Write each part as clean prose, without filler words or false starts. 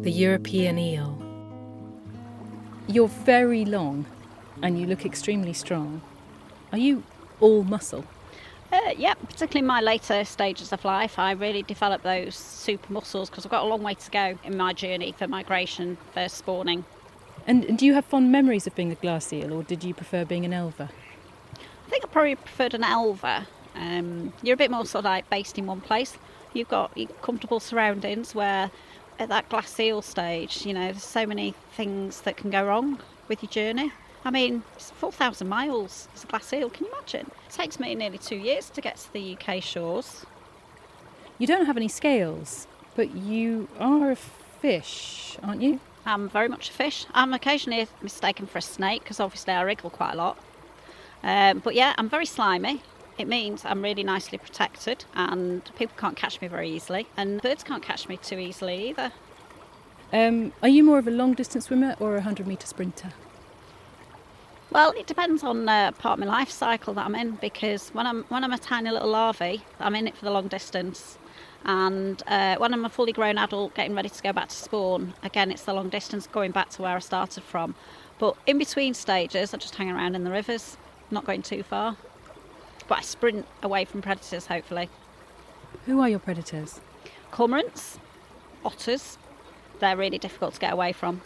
the European eel. You're very long and you look extremely strong. Are you all muscle? Particularly in my later stages of life, I really developed those super muscles because I've got a long way to go in my journey for migration, for spawning. And do you have fond memories of being a glass eel, or did you prefer being an elver? I think I probably preferred an elver. You're a bit more sort of like based in one place. You've got your comfortable surroundings where at that glass eel stage, there's so many things that can go wrong with your journey. I mean, it's 4,000 miles as a glass eel, can you imagine? It takes me nearly 2 years to get to the UK shores. You don't have any scales, but you are a fish, aren't you? I'm very much a fish. I'm occasionally mistaken for a snake because obviously I wriggle quite a lot. But yeah, I'm very slimy. It means I'm really nicely protected and people can't catch me very easily. And birds can't catch me too easily either. Are you more of a long distance swimmer or a 100-metre sprinter? Well, it depends on part of my life cycle that I'm in, because when I'm a tiny little larvae, I'm in it for the long distance. And when I'm a fully grown adult getting ready to go back to spawn, again, it's the long distance going back to where I started from. But in between stages, I just hang around in the rivers, not going too far. But I sprint away from predators, hopefully. Who are your predators? Cormorants, otters, they're really difficult to get away from,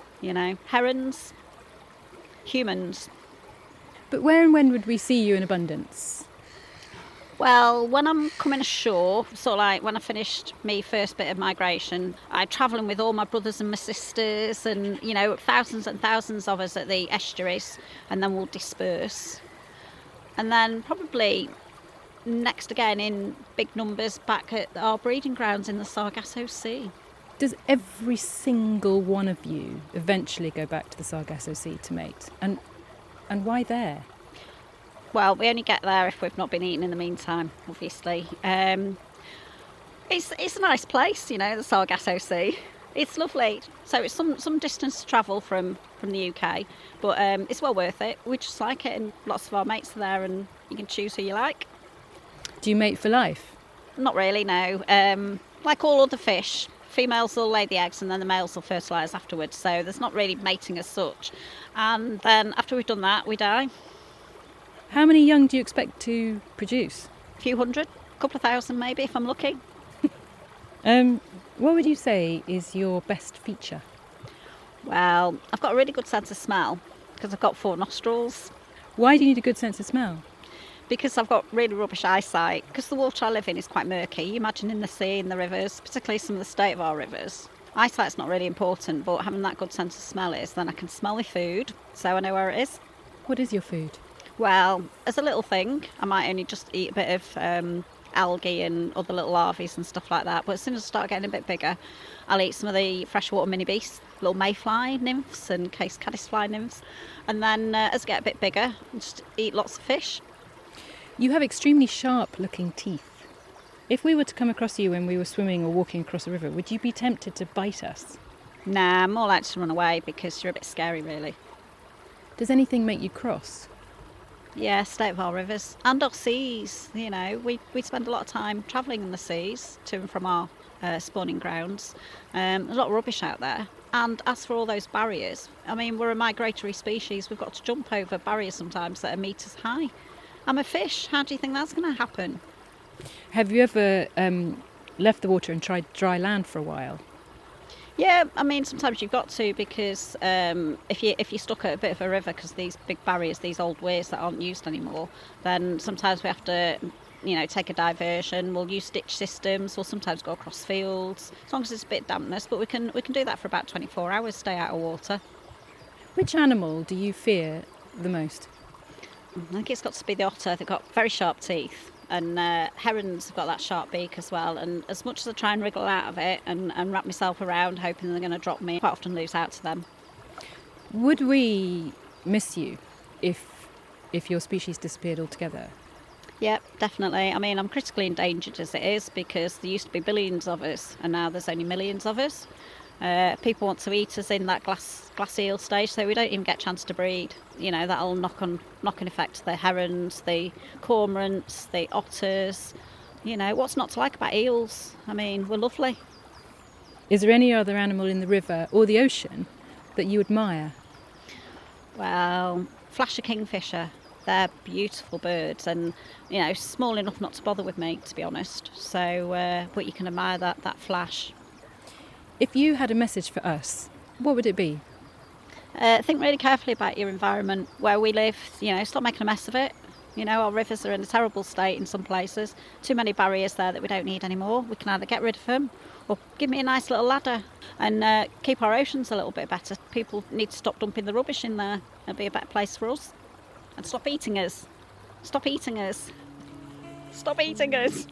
herons, humans. But where and when would we see you in abundance? Well, when I'm coming ashore, sort of like when I finished my first bit of migration, I'm travelling with all my brothers and my sisters and, thousands and thousands of us at the estuaries, and then we'll disperse. And then probably next again in big numbers back at our breeding grounds in the Sargasso Sea. Does every single one of you eventually go back to the Sargasso Sea to mate? And why there? Well, we only get there if we've not been eaten in the meantime, obviously. It's a nice place, the Sargasso Sea. It's lovely. So it's some distance to travel from the UK, but it's well worth it. We just like it, and lots of our mates are there, and you can choose who you like. Do you mate for life? Not really, no. Like all other fish, females will lay the eggs and then the males will fertilise afterwards, so there's not really mating as such. And then after we've done that, we die. How many young do you expect to produce? A few hundred, a couple of thousand maybe, if I'm lucky. What would you say is your best feature? Well, I've got a really good sense of smell because I've got 4 nostrils. Why do you need a good sense of smell? Because I've got really rubbish eyesight. Because the water I live in is quite murky. You imagine in the sea, in the rivers, particularly some of the state of our rivers. Eyesight's not really important, but having that good sense of smell is, then I can smell my food, so I know where it is. What is your food? Well, as a little thing, I might only just eat a bit of algae and other little larvae and stuff like that. But as soon as I start getting a bit bigger, I'll eat some of the freshwater mini beasts, little mayfly nymphs and case caddisfly nymphs. And then as I get a bit bigger, I'll just eat lots of fish. You have extremely sharp-looking teeth. If we were to come across you when we were swimming or walking across a river, would you be tempted to bite us? Nah, I'm more likely to run away because you're a bit scary, really. Does anything make you cross? Yeah, state of our rivers and our seas. We spend a lot of time travelling in the seas to and from our spawning grounds. There's a lot of rubbish out there. And as for all those barriers, I mean, we're a migratory species. We've got to jump over barriers sometimes that are metres high. I'm a fish. How do you think that's going to happen? Have you ever left the water and tried dry land for a while? Yeah, I mean, sometimes you've got to, because if you're stuck at a bit of a river, because these big barriers, these old weirs that aren't used anymore, then sometimes we have to, take a diversion. We'll use ditch systems. We'll sometimes go across fields, as long as it's a bit dampness. But we can do that for about 24 hours, stay out of water. Which animal do you fear the most? I think it's got to be the otter. They've got very sharp teeth. And herons have got that sharp beak as well. And as much as I try and wriggle out of it and wrap myself around, hoping they're going to drop me, I quite often lose out to them. Would we miss you if your species disappeared altogether? Yep, definitely. I mean, I'm critically endangered as it is, because there used to be billions of us and now there's only millions of us. People want to eat us in that glass eel stage, so we don't even get a chance to breed. That'll knock on effect the herons, the cormorants, the otters. What's not to like about eels? I mean, we're lovely. Is there any other animal in the river or the ocean that you admire? Well, flasher kingfisher. They're beautiful birds and, small enough not to bother with me, to be honest. So, but you can admire that flash. If you had a message for us, what would it be? Think really carefully about your environment, where we live. Stop making a mess of it. Our rivers are in a terrible state in some places. Too many barriers there that we don't need anymore. We can either get rid of them or give me a nice little ladder and keep our oceans a little bit better. People need to stop dumping the rubbish in there. It'll be a better place for us. And stop eating us. Stop eating us. Stop eating us.